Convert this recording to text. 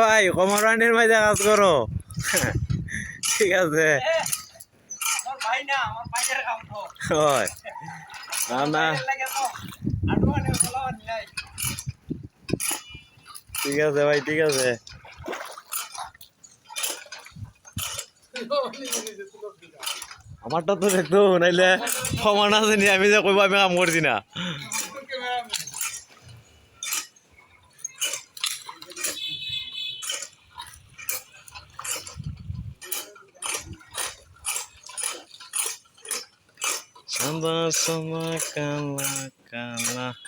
ভাই কমরানির মাঝে কাজ করো ঠিক আছে হয় না না ঠিক আছে ভাই ঠিক আছে আমারটা তো দেখতো নাইলে সমান আছে নি আমি যে কইব আমি কাম করছি না Sama-sama kalah kalah